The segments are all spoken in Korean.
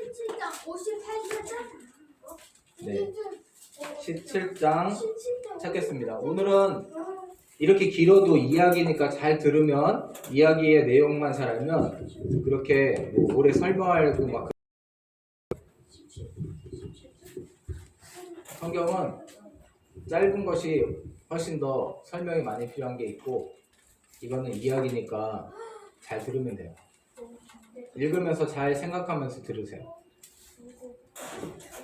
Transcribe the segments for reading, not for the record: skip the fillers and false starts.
17장 58장 네, 17장 찾겠습니다. 오늘은 이렇게 길어도 이야기니까 잘 들으면, 이야기의 내용만 잘 알면 그렇게 오래 설명하고 막. 성경은 짧은 것이 훨씬 더 설명이 많이 필요한 게 있고, 이거는 이야기니까 잘 들으면 돼요. 읽으면서 잘 생각하면서 들으세요.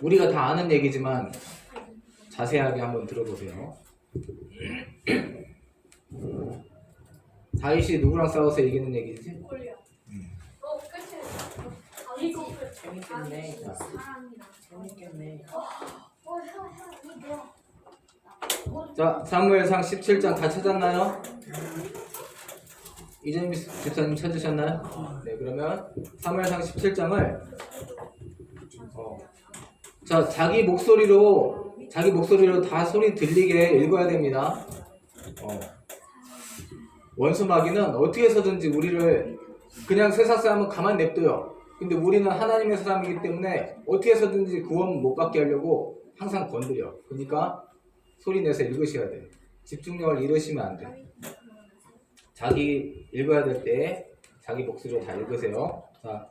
우리가 다 아는 얘기지만 자세하게 한번 들어보세요. 다윗이 누구랑 싸워서 이기는 얘기지? 재밌겠네. 재밌겠네. 자, 사무엘상 17장 다 찾았나요? 이재민 집사님 찾으셨나요? 네, 그러면 사무엘상 17장을 자, 자기 목소리로 다 소리 들리게 읽어야 됩니다. 원수 마귀는 어떻게 해서든지 우리를 그냥 쇠사슬하면 가만 냅둬요. 근데 우리는 하나님의 사람이기 때문에 어떻게 해서든지 구원 못 받게 하려고 항상 건드려. 그러니까 소리 내서 읽으셔야 돼요. 집중력을 잃으시면 안 돼요. 자기 읽어야 될 때 자기 목소리로 다 읽으세요. 자,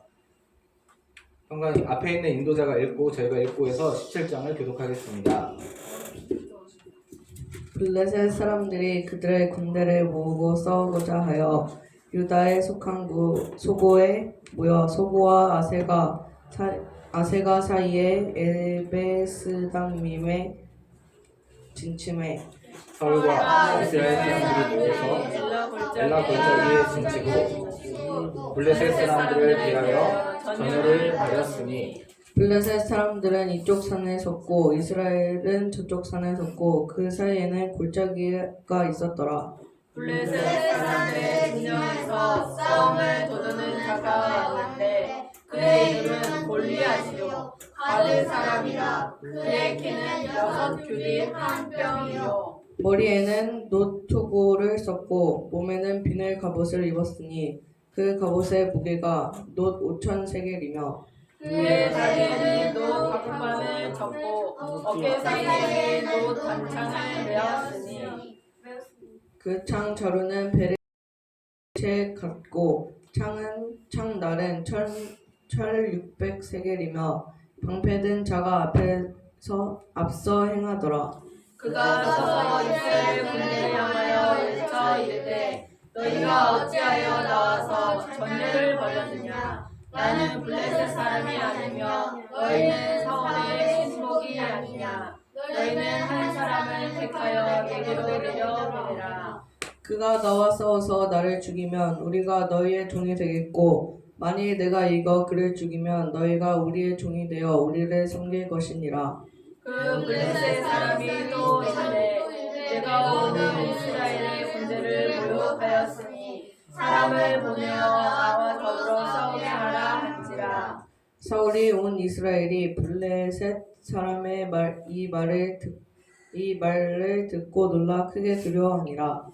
평강 앞에 있는 인도자가 읽고 저희가 읽고 해서 17장을 교독하겠습니다. 블레셋 사람들이 그들의 군대를 모으고 싸우고자 하여 유다에 속한 소고에 모여 소고와 아세가 사이에 에베스담밈에 진침해 사울과 이스라엘 사람들이 모여서 엘라 골짜기에 진치고 블레셋 사람들을 대하여 전열을 벌였으니 블레셋 사람들은 이쪽 산에 섰고 이스라엘은 저쪽 산에 섰고 그 사이에는 골짜기가 있었더라. 블레셋 사람들의 진영에서 싸움을 도두는 자가 왔는데 그의 이름은 골리앗이요 가드 사람이라. 그의 키는 6규빗 1뼘이요 머리에는 노토고를 썼고 몸에는 비늘 갑옷을 입었으니 그 갑옷의 무게가 놋 5,000세겔이며 그의 다리에는 놋 가품만을 쳤고 어깨 사이에 놋 단창을 메었으니 그 창 자루는 베레체 같고 창날은 철 600세겔이며 방패든 자가 앞서 행하더라. 그가 서서 이스라엘 군대를 향하여 외쳐 이르되 너희가 어찌하여 나와서 전열을 벌였느냐. 나는 블레셋 사람이 아니며 너희는 사울의 신복이 아니냐. 너희는 한 사람을 택하여 내게로 내려보내라. 그가 나와 싸워서 나를 죽이면 우리가 너희의 종이 되겠고 만일 내가 이겨 그를 죽이면 너희가 우리의 종이 되어 우리를 섬길 것이니라. 그 블레셋 사람이 또 이르되 내가 오늘 이스라엘의 군대를 모욕하였으니 사람을 보내어 나와 더불어 싸우게 하라 한지라. 사울이 온 이스라엘이 블레셋 사람의 이 말을 듣고 놀라 크게 두려워하니라.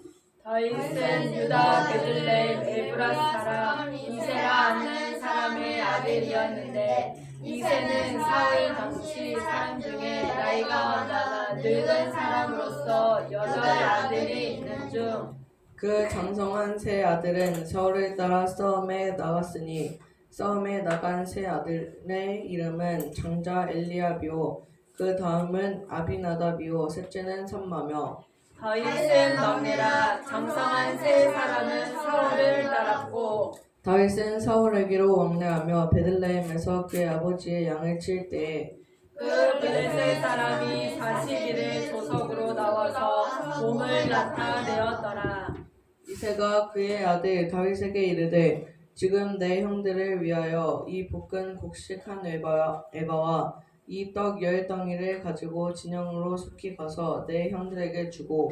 다윗은 유다 베들레헴 에브라스 사람 이세라 하는 사람의 아들이었는데 이세는 사울 당시 사람 중에 나이가 많아 늙은 사람으로서 8아들이 있는 중 그 장성한 세 아들은 사울을 따라 싸움에 나갔으니 싸움에 나간 세 아들의 이름은 장자 엘리압이요 그 다음은 아비나답이요 셋째는 삼마며 다윗은 막내라. 장성한 세 사람은 사울을 따랐고 다윗은 사울에게로 왕래하며 베들레헴에서 그의 아버지의 양을 칠 때에 그 블레셋 사람이 40일을 조석으로 나와서 몸을 나타내었더라. 이새가 그의 아들 다윗에게 이르되 지금 내 형들을 위하여 이 볶은 곡식한 에바와 이 떡 10덩이를 가지고 진영으로 속히 가서 내 형들에게 주고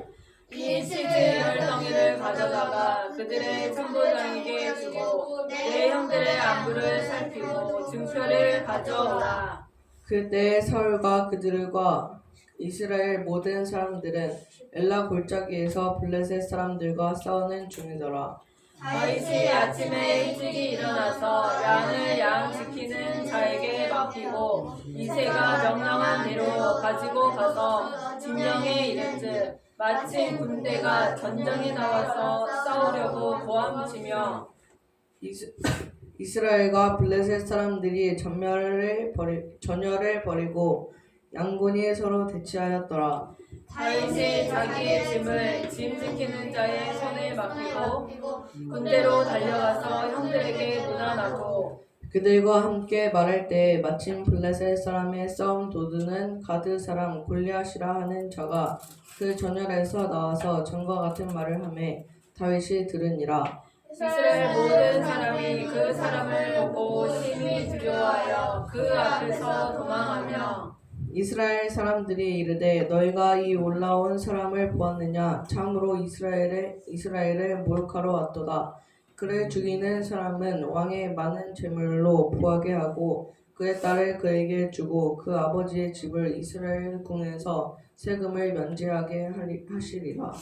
이 치즈 10덩이를 가져다가 그들의 천부장에게 주고 내 형들의 안부를 살피고 증표를 가져오라. 그때 사울과 그들과 이스라엘 모든 사람들은 엘라 골짜기에서 블레셋 사람들과 싸우는 중이더라. 다윗이 아침에 일찍이 일어나서 양을 양 지키는 자에게 맡기고 이새가 명령한 대로 가지고 가서 진영에 이른즉 마침 군대가 전정에 나와서 싸우려고 고함치며 이스라엘과 블레셋 사람들이 전열을 벌이고 양군이 서로 대치하였더라. 다윗이 자기의 짐을 짐 지키는 자의 손에 맡기고 군대로 달려가서 형들에게 문안하고 그들과 함께 말할 때에 마침 블레셋 사람의 싸움 도두는 가드 사람 골리앗이라 하는 자가 그 전열에서 나와서 전과 같은 말을 하매 다윗이 들으니라. 이스라엘 모든 사람이 그 사람을 보고 심히 두려워하여 그 앞에서 도망하며 이스라엘 사람들이 이르되 너희가 이 올라온 사람을 보았느냐? 참으로 이스라엘을 모욕하러 왔도다. 그를 죽이는 사람은 왕의 많은 재물로 부하게 하고 그의 딸을 그에게 주고 그 아버지의 집을 이스라엘 궁에서 세금을 면제하게 하시리라.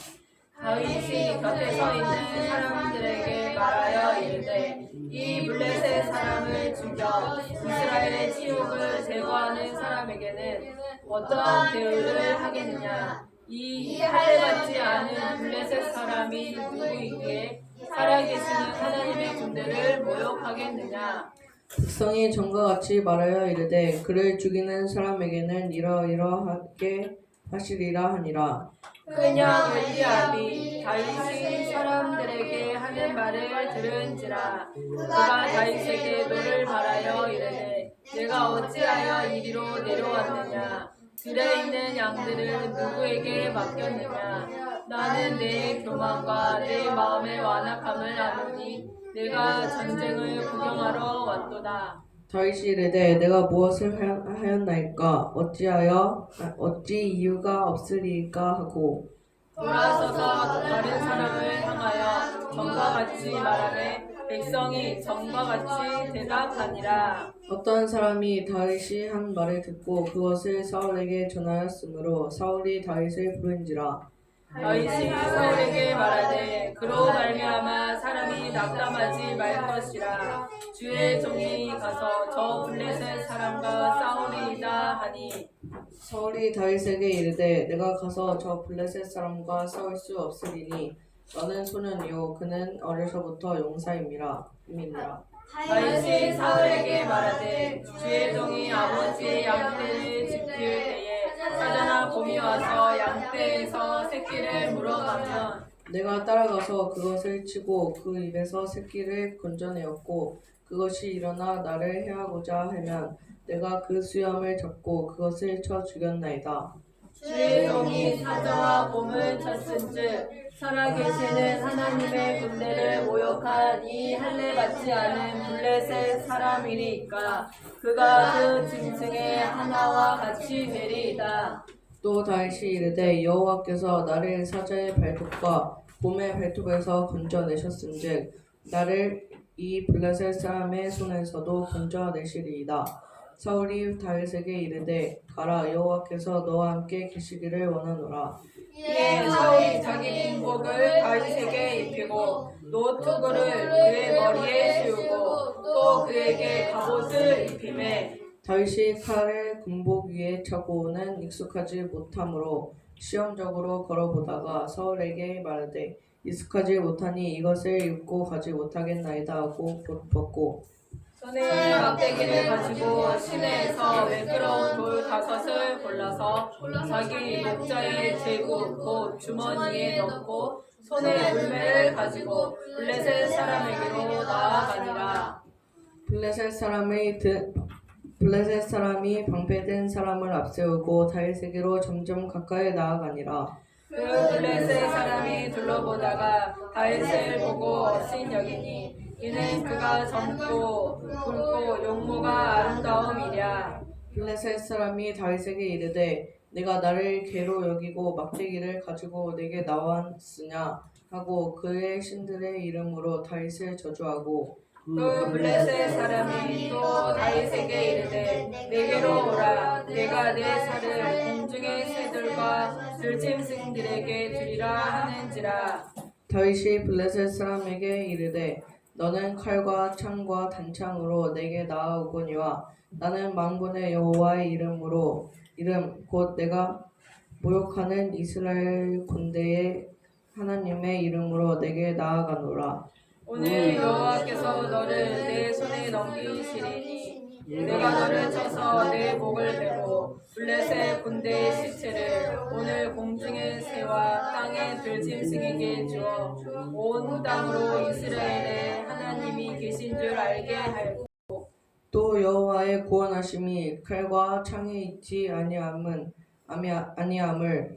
다윗이 곁에 서 있는 사람들에게 말하여 이르되 이 블레셋 사람을 죽여 이스라엘의 치욕을 제거하는 사람에게는 어떠한 대우를 하겠느냐. 이 할례받지 않은 블레셋 사람이 누구이기에 살아계시는 하나님의 군대를 모욕하겠느냐. 백성이 전과 같이 말하여 이르되 그를 죽이는 사람에게는 이러이러하게 하시리라 하니라. 그냥 엘리압이 다윗이 사람들에게 하는 말을 들은지라. 그가 다윗에게 노를 말하여 이르되 내가 어찌하여 이리로 내려왔느냐. 들에 있는 양들을 누구에게 맡겼느냐. 나는 내 교만과 내 마음의 완악함을 아노니 내가 전쟁을 구경하러 왔도다. 다윗이 이르되 내가 무엇을 하였나이까? 어찌 이유가 없으리까 하고 돌아서서 다른 사람을 향하여 전과 같이 말하되 백성이 전과 같이 대답하니라. 어떤 사람이 다윗이 한 말을 듣고 그것을 사울에게 전하였으므로 사울이 다윗을 부른지라. 다윗이 사울에게 말하되 그로 말미암아 사람이 낙담하지 말 것이라. 주의 종이 가서 저 블레셋 사람과 싸우리이다 하니 사울이 다윗에게 이르되 내가 가서 저 블레셋 사람과 싸울 수 없으리니 너는 소년이요 그는 어려서부터 용사임이라. 다윗이 사울에게 말하되 주의 종이 아버지의 양떼를 지킬 때에 사자나 곰이 와서 양떼에서 새끼를 물어가면 내가 따라가서 그것을 치고 그 입에서 새끼를 건져내었고 그것이 일어나 나를 해하고자 하면 내가 그 수염을 잡고 그것을 쳐 죽였나이다. 주의 종이 사자와 곰을 쳤은즉 살아계시는 하나님의 군대를 모욕한 이 할례받지 않은 블레셋 사람이니까 그가 그 짐승의 하나와 같이 되리이다. 또 다윗이 이르되 여호와께서 나를 사자의 발톱과 곰의 발톱에서 건져내셨은즉 나를 이 블레셋 사람의 손에서도 건져내시리이다. 사울이 다윗에게 이르되 가라 여호와께서 너와 함께 계시기를 원하노라. 이에 사울이 자기 군복을 다윗에게 입히고 노투구를 그의 머리에 씌우고 또 그에게 갑옷을 입히매 다윗이 칼을 군복 위에 차고는 익숙하지 못하므로 시험적으로 걸어보다가 사울에게 말하되 익숙하지 못하니 이것을 입고 가지 못하겠나이다 하고 벗고 손에 막대기를 가지고 시내에서 매끄러운 돌 5을 골라서 자기 목자의 제구 곧 주머니에 넣고 손에 물매를 가지고 블레셋 사람에게로 나아가니라. 블레셋 사람이 방패된 사람을 앞세우고 다윗에게로 점점 가까이 나아가니라. 그 블레셋 사람이 둘러보다가 다윗을 보고 업신 여기니 이는 그가 젊고 굵고 용모가 아름다움이랴. 블레셋 사람이 다윗에게 이르되 내가 나를 개로 여기고 막대기를 가지고 내게 나왔으냐 하고 그의 신들의 이름으로 다윗을 저주하고 그 블레셋 사람이 또 다윗에게 이르되 내게로 오라. 내가 내 살을 공중의 새들과 들짐승들에게 주리라 하는지라. 다윗이 블레셋 사람에게 이르되 너는 칼과 창과 단창으로 내게 나아오거니와 나는 만군의 여호와의 이름 곧 내가 모욕하는 이스라엘 군대의 하나님의 이름으로 내게 나아가노라. 오늘 여호와께서 너를 내 손에 넘기시리니 내가 너를 쳐서 내 목을 베고 블레셋 군대의 시체를 오늘 공중의 새와 땅의 들짐승에게 주어 온 땅으로 이스라엘의 하나님이 계신 줄 알게 하고 또 여호와의 구원하심이 칼과 창에 있지 아니함을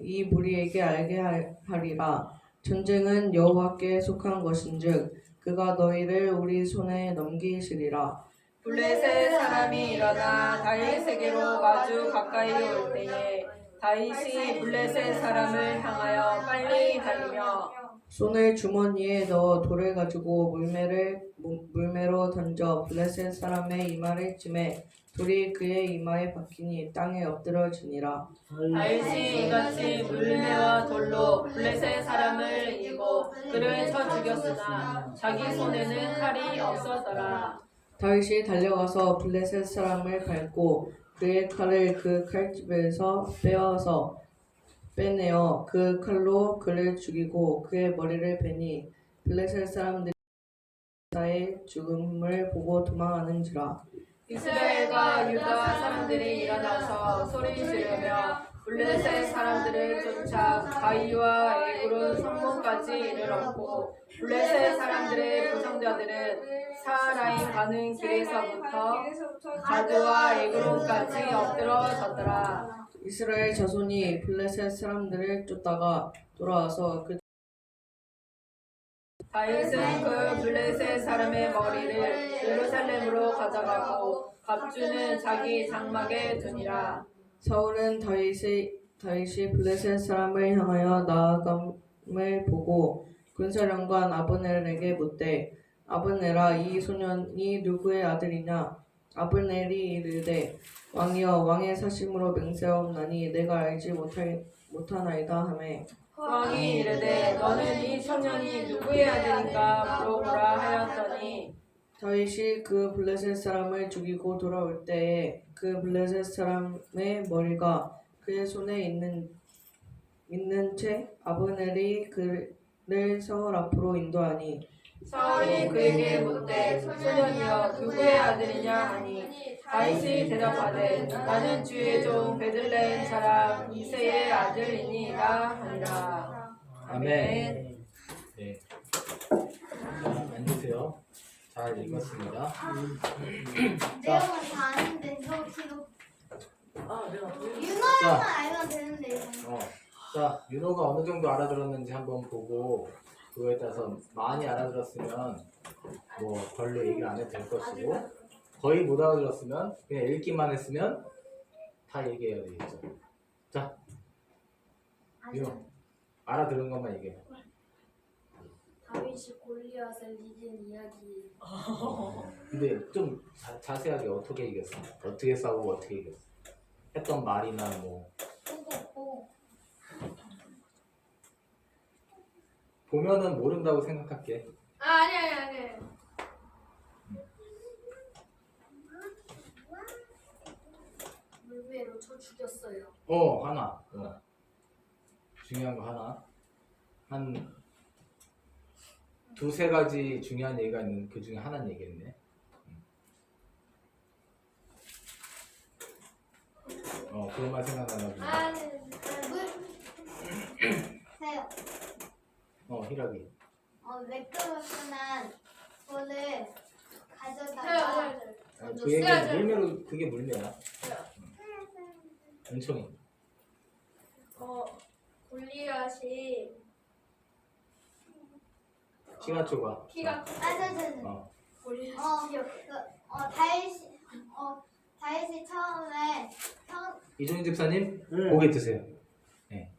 이 무리에게 알게 하리라. 전쟁은 여호와께 속한 것인즉 그가 너희를 우리 손에 넘기시리라. 블레셋 사람이 일어나 다윗에게로 마주 가까이 올 때에 다윗이 블레셋 사람을 향하여 빨리 달리며 손을 주머니에 넣어 돌을 가지고 물매로 던져 블레셋 사람의 이마를 치매 돌이 그의 이마에 박히니 땅에 엎드러지니라. 다윗이 이같이 물매와 돌로 블레셋 사람을 이기고 그를 쳐 죽였으나 자기 손에는 칼이 없었더라. 다윗이 달려가서 블레셋 사람을 밟고 그의 칼을 그 칼집에서 빼내어 그 칼로 그를 죽이고 그의 머리를 베니 블레셋 사람들이 사의 죽음을 보고 도망하는지라. 이스라엘과 유다 사람들이 일어나서 소리 지르며 블레셋 사람들을 쫓아 가이와 에그론 성문까지 이르렀고 블레셋 사람들의 부상자들은 사라임 가는 길에서부터 가드와 에그론까지 엎드러졌더라. 이스라엘 자손이 블레셋 사람들을 쫓다가 돌아와서 그 다윗은 그 블레셋 사람의 머리를 예루살렘으로 가져가고 갑주는 자기 장막에 두니라. 사울은 다윗이 블레셋 사람을 향하여 나아감을 보고 군사령관 아브넬에게 묻되 아브넬아 이 소년이 누구의 아들이냐. 아브넬이 이르되 왕이여 왕의 사심으로 맹세하옵나니 내가 알지 못하나이다 하매 왕이 이르되 너는 이 청년이 누구의 아들인가 물어보라 하였더니 다윗이 그 블레셋 사람을 죽이고 돌아올 때에 그 블레셋 사람의 머리가 그의 손에 있는 채 아브넬이 그를 사울 앞으로 인도하니 사울이 그에게 묻되 소년이여 누구의 아들이냐 하니 다윗이 대답하되 나는 주의 종 베들레헴 사람 이새의 아들이니이다 하니라. 아멘. 네. 앉으세요. 잘 읽었습니다. 내용은 다 아는데 저 지금 윤호랑만 알면 되는데 이거. 자, 윤호가 어느 정도 알아들었는지 한번 보고 그거에 따라서 많이 알아들었으면 뭐 별로 얘기를 안 해도 될 것이고 거의 못 알아들었으면 그냥 읽기만 했으면 다 얘기해야 되겠죠. 자, 윤호 알아들은 것만 얘기해. 다윗이 골리앗을 이긴 이야기. 근데 좀 자세하게 어떻게 이겼어? 어떻게 싸우고 어떻게 이겼어? 했던 말이나 뭐 뽀뽀뽀. 보면은 모른다고 생각할게. 아니. 물배로 쳐 죽였어요. 하나. 중요한 거 하나. 한 두세 가지 중요한 얘기가 있는 그 중에 하나는 얘기했네. 그것만 생각나나 보네. 세요. 희락이. 매끄럽지만 돌을 가져다가 그 얘기 물매로 그게 물매야. 은총이. 골리앗이 키가 좁아. 다윗이 처음에 이종희 집사님 네. 고개 드세요. 네,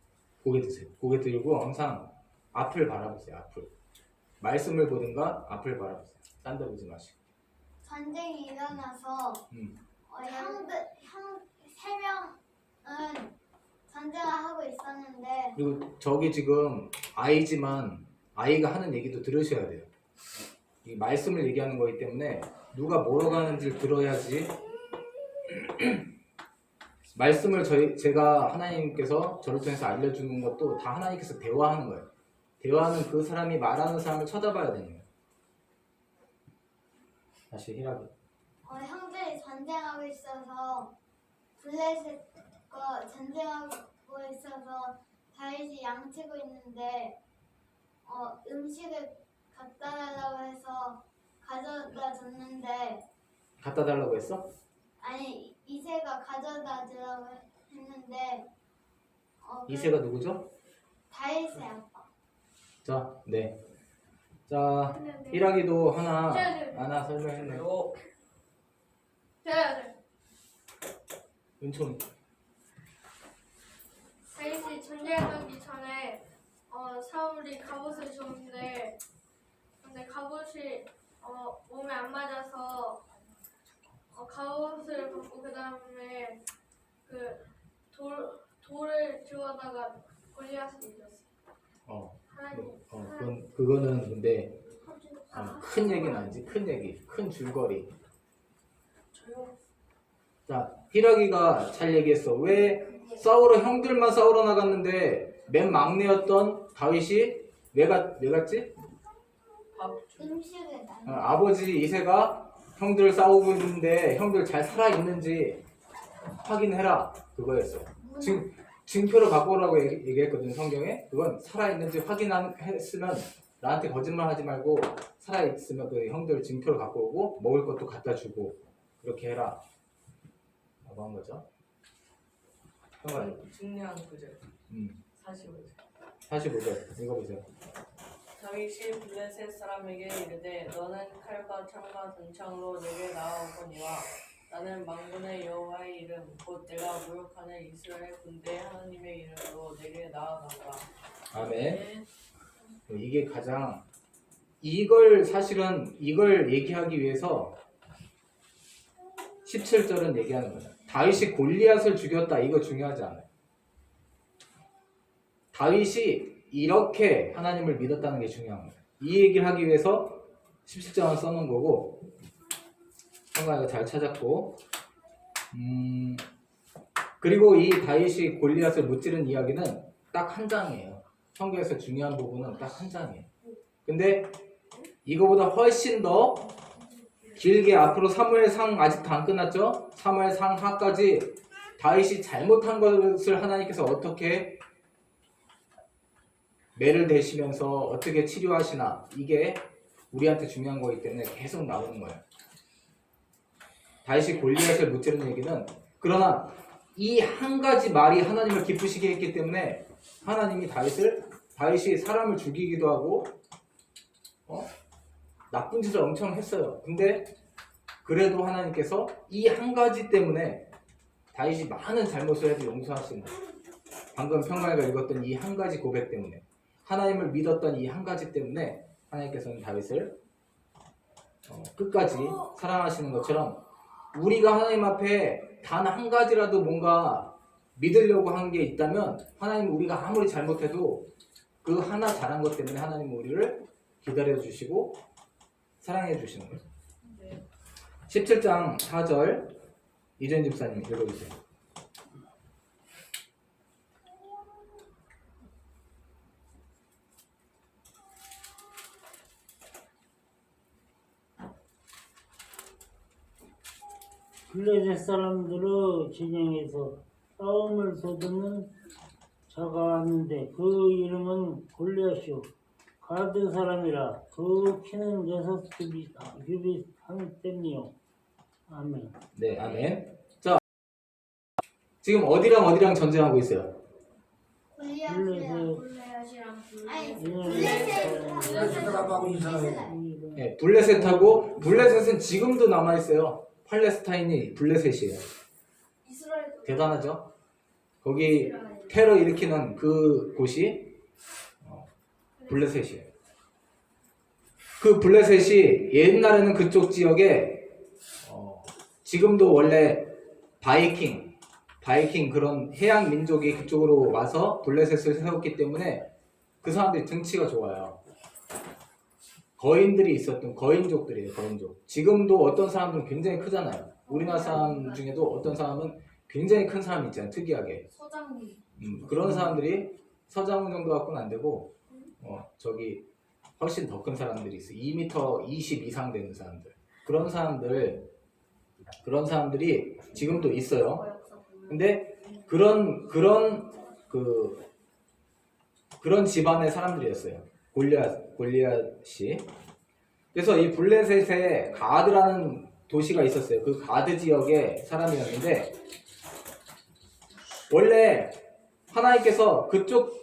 고개 드세요. 고개 들고 항상 앞을 바라보세요. 앞을. 말씀을 보든가 앞을 바라보세요. 딴 데 보지 마시고. 전쟁이 일어나서 형들 세 명은 전쟁을 하고 있었는데 그리고 저기 지금 아이지만 아이가 하는 얘기도 들으셔야 돼요. 이 말씀을 얘기하는 거기 때문에 누가 뭐라고 하는지를 들어야지. 말씀을 제가 하나님께서 저를 통해서 알려주는 것도 다 하나님께서 대화하는 거예요. 대화는 그 사람이 말하는 사람을 쳐다봐야 되는 거예요. 다시 히라기. 형들이 전쟁하고 있어서 블레셋과 전쟁하고 있어서 다윗이 양치고 있는데 음식을 갖다 달라고 해서 가져다 줬는데 갖다 달라고 했어? 아니 이세가 가져다 주라고 했는데 이세가 누구죠? 다윗의 아빠. 자, 네. 자, 히라기도 하나 설명했네. 은총. 다윗이 전쟁하기 전에 사울이 갑옷을 줬는데 근데 갑옷이 몸에 안 맞아서 갑옷을 벗고 그 다음에 그 돌을 주워다가 골리앗을 이겼어. 하나님. 그거는 근데 큰 얘기는 아니지. 큰 얘기, 큰 줄거리. 자, 히라기가 잘 얘기했어. 왜 형들만 싸우러 나갔는데 맨 막내였던 다윗이 왜 갔지? 음식을 아버지 이세가 형들 싸우고 있는데 형들 잘 살아있는지 확인해라. 그거였어. 증표를 갖고 오라고 얘기했거든, 성경에. 그건 살아있는지 확인했으면 나한테 거짓말하지 말고 살아있으면 그 형들 증표를 갖고 오고 먹을 것도 갖다 주고 그렇게 해라 라고 한 거죠. 중요한 구절. 45절 읽어보세요. 다윗이 블레셋 사람에게 이르되 너는 칼과 창과 등창으로 내게 나아오거니와 나는 만군의 여호와의 이름 곧 내가 모욕하는 이스라엘 군대 하나님의 이름으로 내게 나아간다. 아멘. 이게 가장 사실은 이걸 얘기하기 위해서 17절은 얘기하는 거죠. 다윗이 골리앗을 죽였다. 이거 중요하지 않아요. 다윗이 이렇게 하나님을 믿었다는 게 중요한 거예요. 이 얘기를 하기 위해서 17절은 써놓은 거고, 성가이가 잘 찾았고, 그리고 이 다윗이 골리앗을 무찌른 이야기는 딱 한 장이에요. 성경에서 중요한 부분은 딱 한 장이에요. 근데 이거보다 훨씬 더 길게 앞으로 사무엘상 아직도 안 끝났죠? 사무엘상 하까지 다윗이 잘못한 것을 하나님께서 어떻게 매를 대시면서 어떻게 치료하시나, 이게 우리한테 중요한 거기 때문에 계속 나오는 거예요. 다윗이 골리앗을 무찌르는 얘기는, 그러나 이 한 가지 말이 하나님을 기쁘시게 했기 때문에 하나님이 다윗이 사람을 죽이기도 하고 나쁜 짓을 엄청 했어요. 근데 그래도 하나님께서 이 한 가지 때문에 다윗이 많은 잘못을 해도 용서하신다. 방금 평강이가 읽었던 이 한 가지 고백 때문에, 하나님을 믿었던 이 한 가지 때문에 하나님께서는 다윗을 끝까지 사랑하시는 것처럼, 우리가 하나님 앞에 단 한 가지라도 뭔가 믿으려고 한 게 있다면 하나님, 우리가 아무리 잘못해도 그 하나 잘한 것 때문에 하나님은 우리를 기다려 주시고 사랑해 주시는 거예요. 17장 4절 이재현 집사님 읽어주세요. 블레셋 사람들의 진영에서 싸움을 쏟는 자가 왔는데 그 이름은 골리앗이요 가드 사람이라 그 키는 6규빗 한 뼘이요. 아멘. 네, 아멘. 자, 지금 어디랑 전쟁하고 있어요? 골리앗이랑 아니 네, 블레셋하고, 블레셋은 지금도 남아있어요. 팔레스타인이 블레셋이에요. 이스라엘도 대단하죠? 거기 테러 일으키는 그 곳이 블레셋이에요. 그 블레셋이 옛날에는 그쪽 지역에 지금도 원래 바이킹 그런 해양 민족이 그쪽으로 와서 블레셋을 세웠기 때문에 그 사람들이 등치가 좋아요. 거인들이 있었던 거인족들이에요. 거인족. 지금도 어떤 사람들은 굉장히 크잖아요. 우리나라 사람 중에도 어떤 사람은 굉장히 큰 사람이 있잖아요. 특이하게. 서장님. 그런 사람들이 서장훈 정도 갖고는 안 되고 저기 훨씬 더 큰 사람들이 있어. 2m 20 이상 되는 사람들. 그런 사람들이 지금도 있어요. 근데 그런 집안의 사람들이었어요. 골리앗이. 그래서 이 블레셋에 가드라는 도시가 있었어요. 그 가드 지역의 사람이었는데 원래 하나님께서 그쪽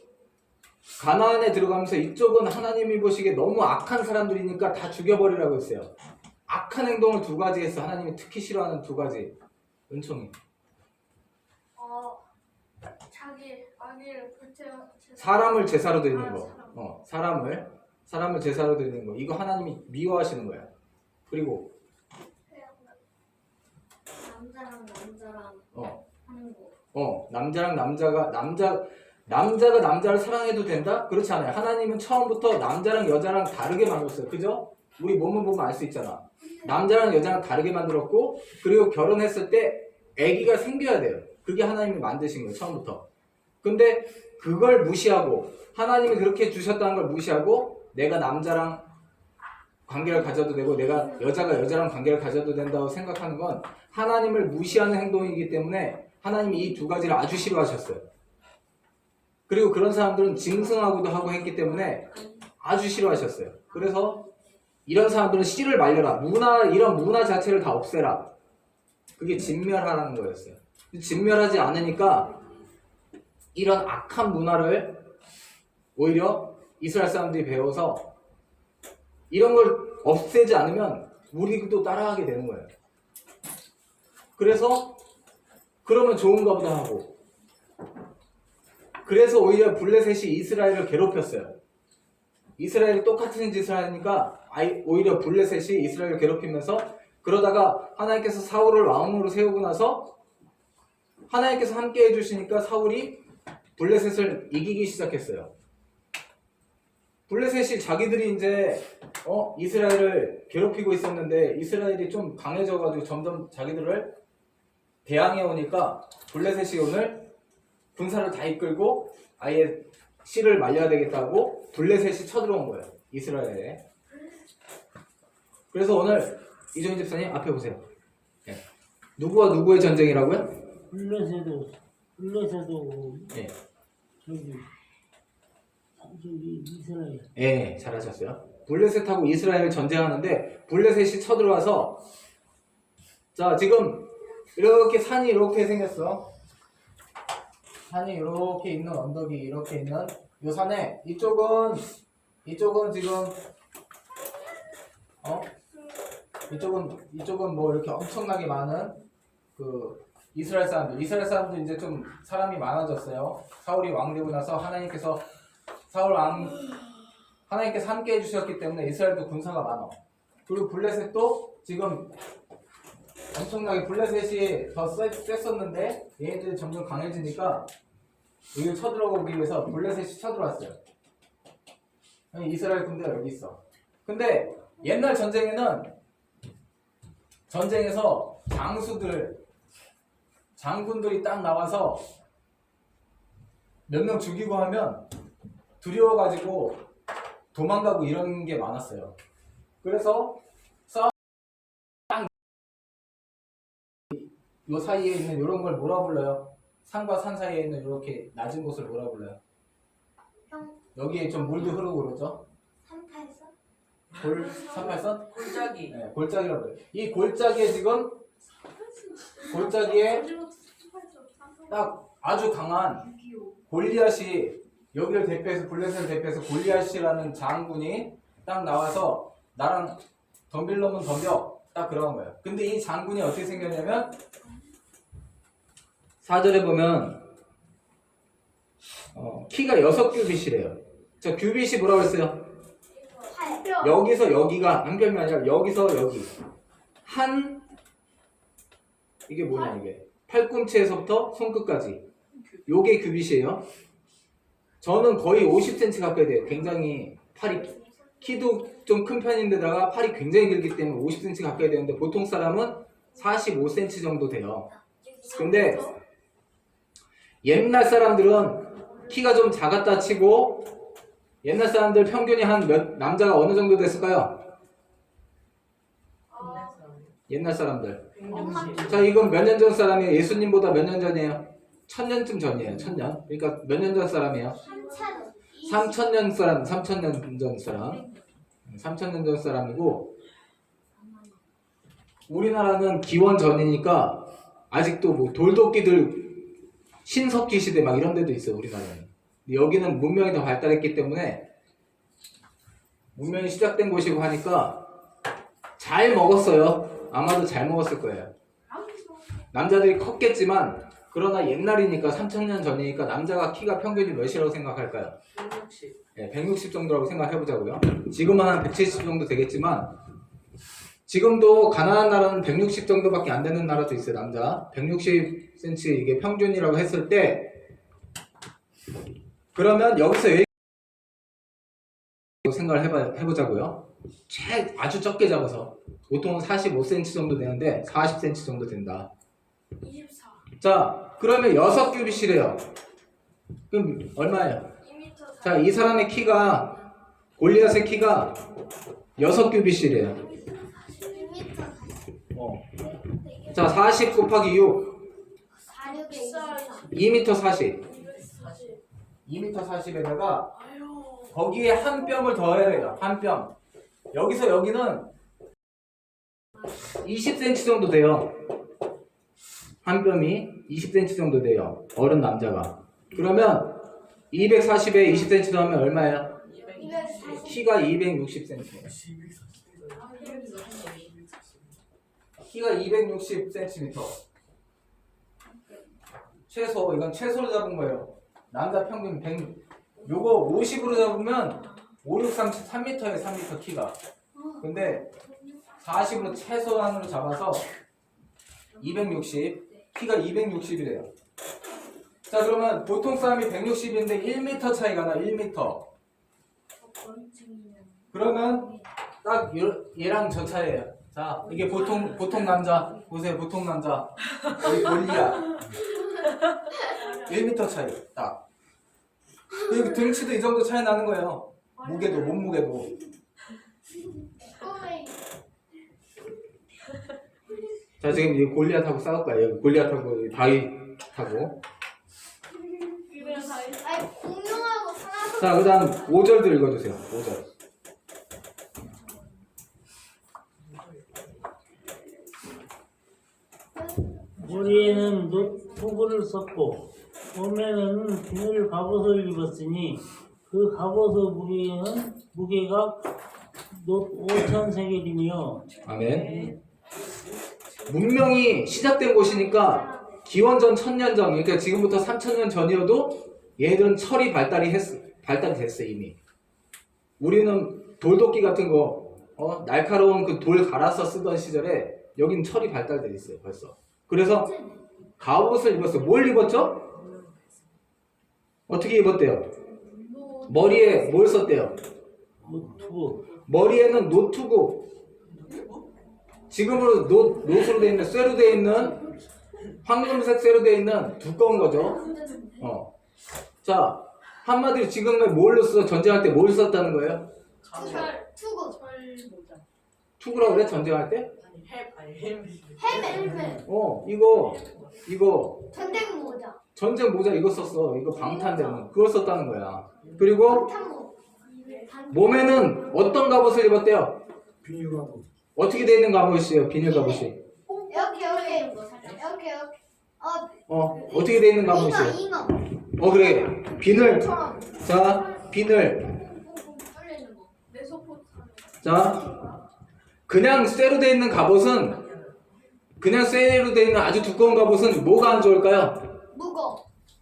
가나안에 들어가면서 이쪽은 하나님이 보시기에 너무 악한 사람들이니까 다 죽여버리라고 했어요. 악한 행동을 두 가지 했어. 하나님이 특히 싫어하는 두 가지. 은총이. 자기 아기를 불태워 사람을 제사로 드리는 거. 사람을 제사로 드리는 거. 이거 하나님이 미워하시는 거야. 그리고 남자랑 하는 거. 남자랑 남자가 남자를 사랑해도 된다? 그렇지 않아요. 하나님은 처음부터 남자랑 여자랑 다르게 만들었어요. 그죠? 우리 몸을 보면 알 수 있잖아. 남자랑 여자랑 다르게 만들었고, 그리고 결혼했을 때 아기가 생겨야 돼요. 그게 하나님이 만드신 거예요. 처음부터. 근데 그걸 무시하고, 하나님이 그렇게 주셨다는 걸 무시하고, 내가 남자랑 관계를 가져도 되고 내가 여자가 여자랑 관계를 가져도 된다고 생각하는 건 하나님을 무시하는 행동이기 때문에 하나님이 이 두 가지를 아주 싫어하셨어요. 그리고 그런 사람들은 짐승하고도 하고 했기 때문에 아주 싫어하셨어요. 그래서 이런 사람들은 씨를 말려라. 이런 문화 자체를 다 없애라. 그게 진멸하라는 거였어요. 진멸하지 않으니까 이런 악한 문화를 오히려 이스라엘 사람들이 배워서 이런 걸 없애지 않으면 우리도 따라하게 되는 거예요. 그래서 그러면 좋은가 보다 하고, 그래서 오히려 블레셋이 이스라엘을 괴롭혔어요. 이스라엘이 똑같은 짓을 하니까 오히려 블레셋이 이스라엘을 괴롭히면서, 그러다가 하나님께서 사울을 왕으로 세우고 나서 하나님께서 함께 해주시니까 사울이 블레셋을 이기기 시작했어요. 블레셋이 자기들이 이제 이스라엘을 괴롭히고 있었는데 이스라엘이 좀 강해져가지고 점점 자기들을 대항해 오니까 블레셋이 오늘 군사를 다 이끌고 아예 씨를 말려야 되겠다고 블레셋이 쳐들어온 거예요. 이스라엘에. 그래서 오늘 이종희 집사님 앞에 보세요. 네. 누구와 누구의 전쟁이라고요? 블레셋도 네. 저기 이스라엘. 예, 잘하셨어요. 블레셋하고 이스라엘 전쟁하는데 블레셋이 쳐들어와서, 자 지금 이렇게 산이 이렇게 생겼어. 산이 이렇게 있는 언덕이 이렇게 있는 이 산에 이쪽은 지금 이쪽은 뭐 이렇게 엄청나게 많은 그 이스라엘 사람들 이제 좀 사람이 많아졌어요. 사울이 왕 되고 나서 하나님께서 하나님께서 함께 해주셨기 때문에 이스라엘도 군사가 많아. 그리고 블레셋도 지금 엄청나게 블레셋이 더 셌었는데 얘네들이 점점 강해지니까 여기를 쳐들어오기 위해서 블레셋이 쳐들어왔어요. 이스라엘 군대가 여기 있어. 근데 옛날 전쟁에서 장군들이 딱 나와서 몇 명 죽이고 하면 두려워가지고 도망가고 이런 게 많았어요. 그래서 요 사이에 있는 이런 걸 뭐라 불러요? 산과 산 사이에 있는 이렇게 낮은 곳을 뭐라 불러요? 여기에 좀 물도 흐르고 그러죠? 38선? 38선? 골짜기. 네, 골짜기라고 그래요. 이 골짜기에 지금 딱 아주 강한 골리앗이, 여기를 대표해서 블레셋을 대표해서 골리앗이라는 장군이 딱 나와서 나랑 덤빌 놈은 덤벼, 딱 그런 거예요. 근데 이 장군이 어떻게 생겼냐면 4절에 보면 키가 6규빗이래요. 자, 규빗이 뭐라고 했어요? 여기서 여기가 한 뼘이 아니라 여기서 여기 이게 뭐냐, 이게 팔꿈치에서부터 손끝까지 요게 규빗이에요. 저는 거의 50cm 가까이 돼요. 굉장히 팔이 키도 좀 큰 편인데다가 팔이 굉장히 길기 때문에 50cm 가까이 되는데 보통 사람은 45cm 정도 돼요. 근데 옛날 사람들은 키가 좀 작았다 치고 옛날 사람들 평균이 남자가 어느 정도 됐을까요? 옛날 사람들. 자, 이건 몇 년 전 사람이에요? 예수님보다 몇 년 전이에요? 1000년쯤 전이에요. 1000년. 그러니까 몇 년 전 사람이에요? 3000년 사람, 3000년 전 사람. 3000년 전 사람이고 우리나라는 기원 전이니까 아직도 뭐 돌도끼들 신석기 시대 막 이런 데도 있어요. 우리나라는. 여기는 문명이 더 발달했기 때문에 문명이 시작된 곳이고 하니까 잘 먹었어요. 아마도 잘 먹었을 거예요. 남자들이 컸겠지만 그러나 옛날이니까 3000년 전이니까 남자가 키가 평균이 몇이라고 생각할까요? 160. 네, 160 정도라고 생각해보자고요. 지금은 한 170 정도 되겠지만 지금도 가난한 나라는 160 정도밖에 안 되는 나라도 있어요. 남자 160cm 이게 평균이라고 했을 때 그러면 여기서 생각을 해보자고요. 아주 적게 잡아서 보통은 45cm 정도 되는데 40cm 정도 된다. 24. 자, 그러면 6규빗이래요. 그럼 얼마예요? 2m. 자, 이 사람의 키가 골리앗의 키가 6규빗이래요. 2m 자, 40 곱하기 6 46에 2m 40 240. 2m 40에다가 거기에 한 뼘을 더해야 돼요. 한 뼘. 여기서 여기는 20cm 정도 돼요. 한 뼘이 20cm 정도 돼요. 어른 남자가. 그러면 240에 20cm 더하면 얼마예요? 240. 키가 260cm. 키가 260cm. 최소, 이건 최소로 잡은 거예요. 남자 평균 100. 요거 50으로 잡으면 5, 6, 3, 3m에 3m 키가. 근데 40으로 최소한으로 잡아서 260. 키가 260이래요. 자, 그러면 보통 사람이 160인데 1m 차이가 나. 1m. 그러면 딱 얘랑 저 차이예요. 자, 이게 보통 남자. 보세요. 보통 남자. 여기 골리앗. 1m 차이. 딱. 그리고 등치도 이 정도 차이 나는 거예요. 무게도, 몸무게도. 자, 지금 이 골리앗하고 싸울 거예요. 골리앗하고 다윗하고. 아니 공룡하고 사람 자, 그 다음 5절도 읽어주세요. 5절. 머리에는 노트구를 썼고 몸에는 비늘 갑옷을 입었으니 그 갑옷의 무게가 5,000세겔이며 아멘. 문명이 시작된 곳이니까 기원전 1000년 전, 그러니까 지금부터 3000년 전이어도 얘들은 철이 발달이 됐어 이미. 우리는 돌도끼 같은 거, 날카로운 그 돌 갈아서 쓰던 시절에 여긴 철이 발달돼 있어요 벌써. 그래서 갑옷을 입었어. 뭘 입었죠? 어떻게 입었대요? 머리에 뭘 썼대요? 노트구. 머리에는 노트구. 지금으로 노스로 되어 있는, 쇠로 되어 있는, 황금색 쇠로 되어 있는 두꺼운 거죠. 자, 한마디로 지금은 뭘로 써? 전쟁할 때 뭘 썼다는 거예요? 투구 투구라고 그래? 전쟁할 때? 헬멧 이거 전쟁 모자 전쟁 모자 이거 썼어. 이거 방탄되는 그걸 썼다는 거야. 그리고 방탄모 몸에는 어떤 갑옷을 입었대요? 비닐 갑옷. 어떻게 되어 있는 갑옷이에요? 비닐 갑옷이. 이렇게 어떻게 되어 있는 갑옷이에요? 잉어 그래. 비늘. 처럼 자, 비늘. 자, 그냥 쇠로 되어 있는 갑옷은, 그냥 쇠로 되어 있는 아주 두꺼운 갑옷은 뭐가 안 좋을까요?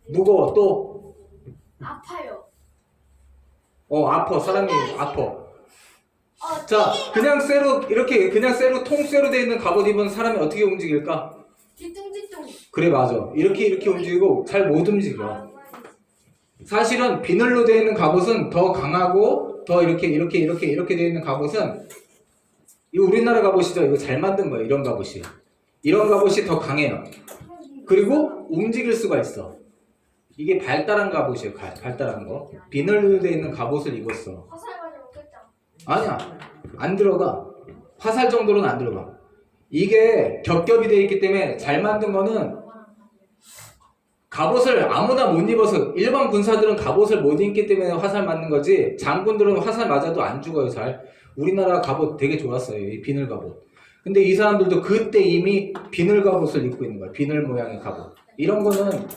무거워. 또 아파요 아파. 사람이 아파. 자, 그냥 쇠로 통쇠로 되어 있는 갑옷 입은 사람이 어떻게 움직일까? 뒤뚱뒤뚱 그래, 맞아. 이렇게 움직이고 잘 못 움직여. 사실은 비늘로 되어 있는 갑옷은 더 강하고 더 이렇게 되어 있는 갑옷은 이거 우리나라 갑옷이죠. 이거 잘 만든 거예요. 이런 갑옷이. 이런 갑옷이 더 강해요. 그리고 움직일 수가 있어. 이게 발달한 갑옷이에요. 발달한 거. 비늘로 되어 있는 갑옷을 입었어. 화살 맞으면 없겠다. 아니야. 안 들어가. 화살 정도로는 안 들어가. 이게 겹겹이 되어 있기 때문에 잘 만든 거는 갑옷을 아무나 못 입어서 일반 군사들은 갑옷을 못 입기 때문에 화살 맞는 거지 장군들은 화살 맞아도 안 죽어요. 잘. 우리나라 갑옷 되게 좋았어요. 이 비늘 갑옷. 근데 이 사람들도 그때 이미 비늘 갑옷을 입고 있는 거야. 비늘 모양의 갑옷. 이런 거는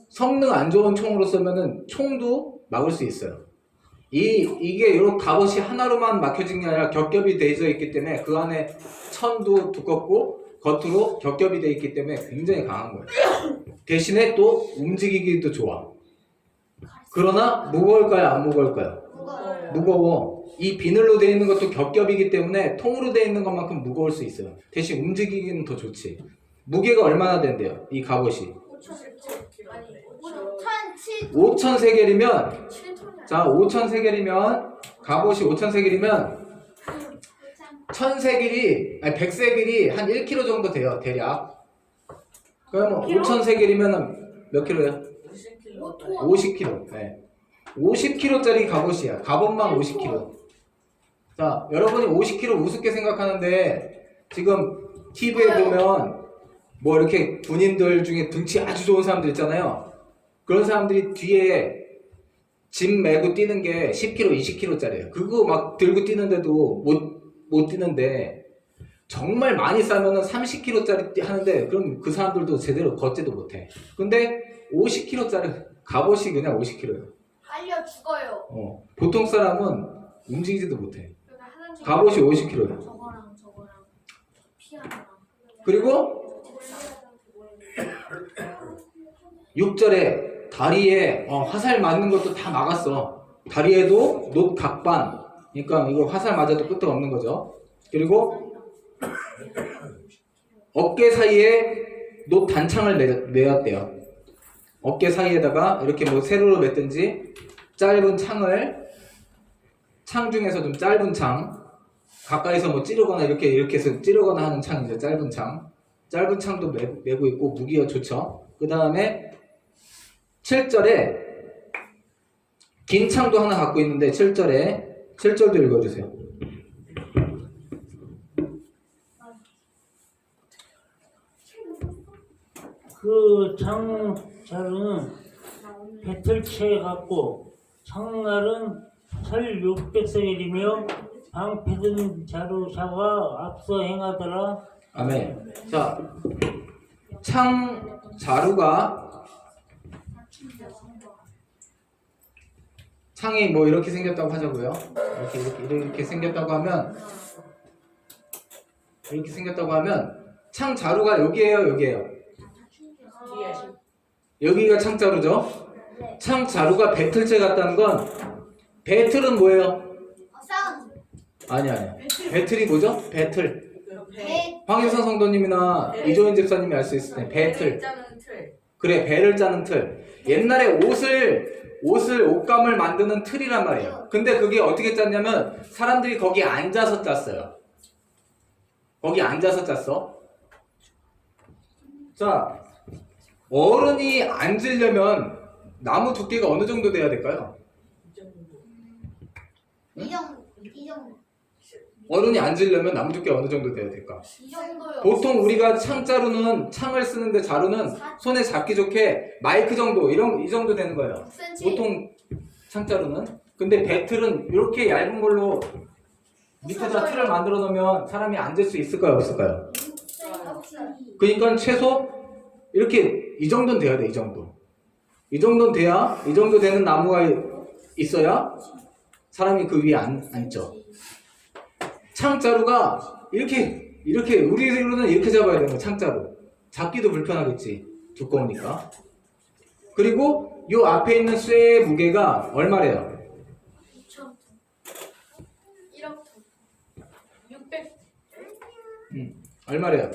성능 안 좋은 총으로 쏘면은 총도 막을 수 있어요. 이게 이런 갑옷이 하나로만 막혀진 게 아니라 겹겹이 되어 있기 때문에 그 안에 천도 두껍고 겉으로 겹겹이 되어 있기 때문에 굉장히 강한 거예요. 대신에 또 움직이기도 좋아. 그러나 무거울까요? 안 무거울까요? 무거워요. 무거워. 이 비늘로 되어 있는 것도 겹겹이기 때문에 통으로 되어 있는 것만큼 무거울 수 있어요. 대신 움직이기는 더 좋지. 무게가 얼마나 된대요? 이 갑옷이. 5,000세겔이면 7톤이야. 자 5,000세겔이면 갑옷이 5,000세겔이면 1,000세겔이 아니 100세겔이 한 1kg 정도 돼요. 대략. 그러면 5,000세겔이면 몇 킬로예요? 50kg. 네. 50kg짜리 갑옷이야. 갑옷만 50kg. 자, 여러분이 50kg 우습게 생각하는데 지금 TV에 보면 뭐 이렇게 군인들 중에 등치 아주 좋은 사람들 있잖아요. 그런 사람들이 뒤에 짐 메고 뛰는 게 10kg, 20kg짜리예요. 그거 막 들고 뛰는데도 못 뛰는데 정말 많이 싸면은 30kg짜리 하는데 그럼 그 사람들도 제대로 걷지도 못해. 근데 50kg짜리 갑옷이 그냥 50kg예요. 빨려 죽어요. 보통 사람은 움직이지도 못해. 그러니까 화장실 갑옷이 50kg예요. 저거랑 피아노랑 그리고 6절에 다리에 화살 맞는 것도 다 막았어. 다리에도 놋 각반. 그러니까 이거 화살 맞아도 끄떡 없는 거죠. 그리고 어깨 사이에 놋 단창을 매었대요. 어깨 사이에다가 이렇게 뭐 세로로 맸든지 짧은 창 중에서 좀 짧은 창, 가까이서 뭐 찌르거나 이렇게 해서 찌르거나 하는 창이죠. 짧은 창도 메고 있고 무기가 좋죠. 그 다음에 7절에 긴 창도 하나 갖고 있는데 7절도 읽어주세요. 그 창자루는 배틀채 같고 창날은 철 600세겔이며 방패든 자루샤가 앞서 행하더라. 아멘. 자, 창 자루가 창이 뭐 이렇게 생겼다고 하자고요. 이렇게 생겼다고 하면 창 자루가 여기에요. 여기가 창 자루죠. 창 자루가 배틀체 같다는 건 배틀은 뭐예요? 사운드. 아니야. 배틀이 뭐죠? 배틀. 배. 황일선 성도님이나 이조인 집사님이 알 수 있을 텐데 배틀. 그래, 배를 짜는 틀. 옛날에 옷감을 만드는 틀이란 말이에요. 근데 그게 어떻게 짰냐면 사람들이 거기 앉아서 짰어요. 거기 앉아서 짰어. 자, 어른이 앉으려면 나무 두께가 어느 정도 돼야 될까요? 이 정도. 어른이 앉으려면 나무 두께가 어느 정도 돼야 될까? 이 정도요. 보통 우리가 창을 쓰는데 자루는 손에 잡기 좋게 마이크 정도 이 정도 되는 거예요. 6cm. 보통 창자루는. 근데 배틀은 이렇게 얇은 걸로 밑에다 틀을 만들어 놓으면 사람이 앉을 수 있을까요? 없을까요? 그러니까 최소 이렇게 이 정도는 돼야 돼. 이 정도는 돼야 이 정도 되는 나무가 있어야 사람이 그 위에 앉죠. 창자루가 이렇게 우리로는 이렇게 잡아야 되는 거. 창자루 잡기도 불편하겠지. 두꺼우니까. 그리고 요 앞에 있는 쇠의 무게가 얼마래요? 1억 600 얼마래요?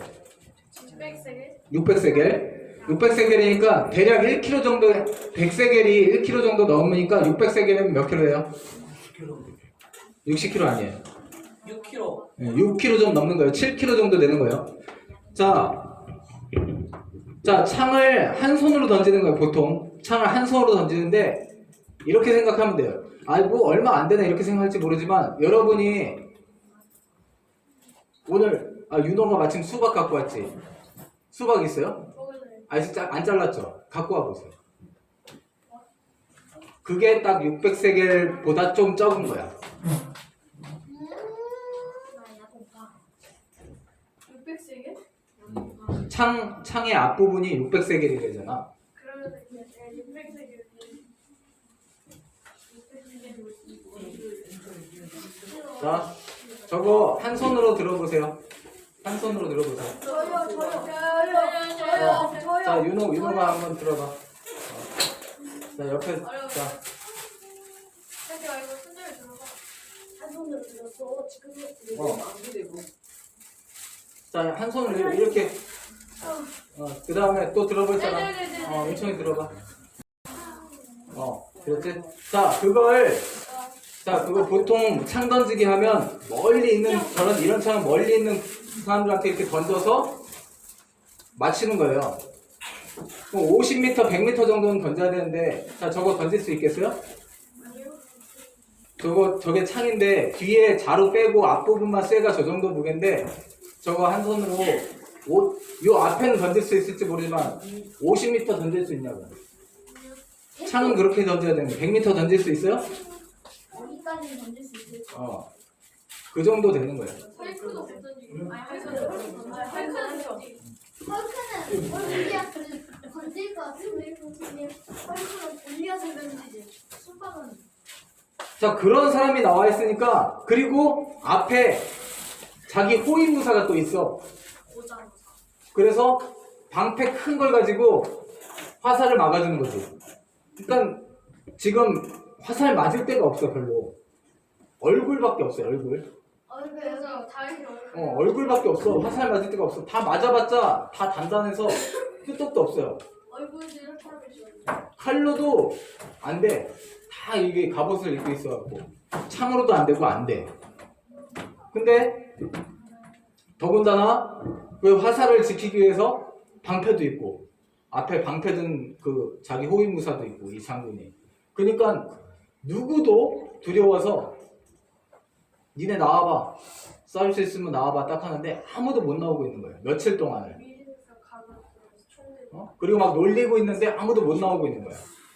600세겔 600세겔. 600세겔이니까 대략 1kg 정도 100세겔이 1kg 정도 넘으니까 600세겔이면 몇 킬로예요? 60kg 아니에요. 6kg. 네, 6kg 좀 넘는 거예요. 7kg 정도 되는 거예요. 자, 창을 한 손으로 던지는 거예요. 보통 창을 한 손으로 던지는데 이렇게 생각하면 돼요. 뭐 얼마 안 되나 이렇게 생각할지 모르지만 여러분이 오늘 윤호가 마침 수박 갖고 왔지. 수박 있어요? 진짜 안 잘랐죠? 갖고 와보세요. 그게 딱 600세겔보다 좀 적은 거야. 600세계? 창의 앞부분이 600세겔이 되잖아. 그러면 600세계. 자, 저거 한 손으로 들어보세요. 한 손으로 들어보세요. 저요. 자, 윤호가 한번 들어봐. 자, 옆에, 자, 하지 말고 손으로 들어가. 한 손으로 들었어. 지금 안 되고. 자, 한 손으로 이렇게. 그 다음에 또 들어볼 사람. 네네네네. 윤청이 들어봐. 그렇지? 자, 그거 보통 창 던지기 하면 멀리 있는, 이런 창은 멀리 있는 사람들한테 이렇게 던져서 맞히는 거예요. 그럼 50m, 100m 정도는 던져야 되는데, 자, 저거 던질 수 있겠어요? 저게 창인데, 뒤에 자루 빼고 앞부분만 쇠가 저 정도 무게인데, 저거 한 손으로, 요 앞에는 던질 수 있을지 모르지만, 50m 던질 수 있냐고요. 창은 그렇게 던져야 되는데, 100m 던질 수 있어요? 여기까지는 던질 수 있을 거. 그 정도 되는 거예요. 헐크도 못 던지고. 헐크는 던지고. 헐크는 던질 것 같은데 선생님. 헐크는 돌려서 던지지. 수박은 자, 그런 사람이 나와 있으니까, 그리고 앞에 자기 호위무사가 또 있어. 오장. 그래서 방패 큰 걸 가지고 화살을 막아주는 거지. 그러니까 지금 화살 맞을 데가 없어, 별로. 얼굴밖에 없어요, 얼굴. 그래서 다리 얼굴밖에 없어. 화살 맞을 데가 없어. 다 맞아봤자 다 단단해서 끄떡도 없어요. 얼굴이 이렇게 하겠죠. 칼로도 안 돼. 다 이게 갑옷을 입고 있어갖고. 창으로도 안 되고 안 돼. 근데 더군다나 그 화살을 지키기 위해서 방패도 있고 앞에 방패 든 그 자기 호위무사도 있고 이 장군이. 그러니까 누구도 두려워서 니네 나와봐. 싸울 수 있으면 나와봐 딱 하는데 아무도 못 나오고 있는 거예요. 며칠 동안을. 미리에서 가면 총 그리고 막 놀리고 있는데 아무도 못 나오고 있는 거야.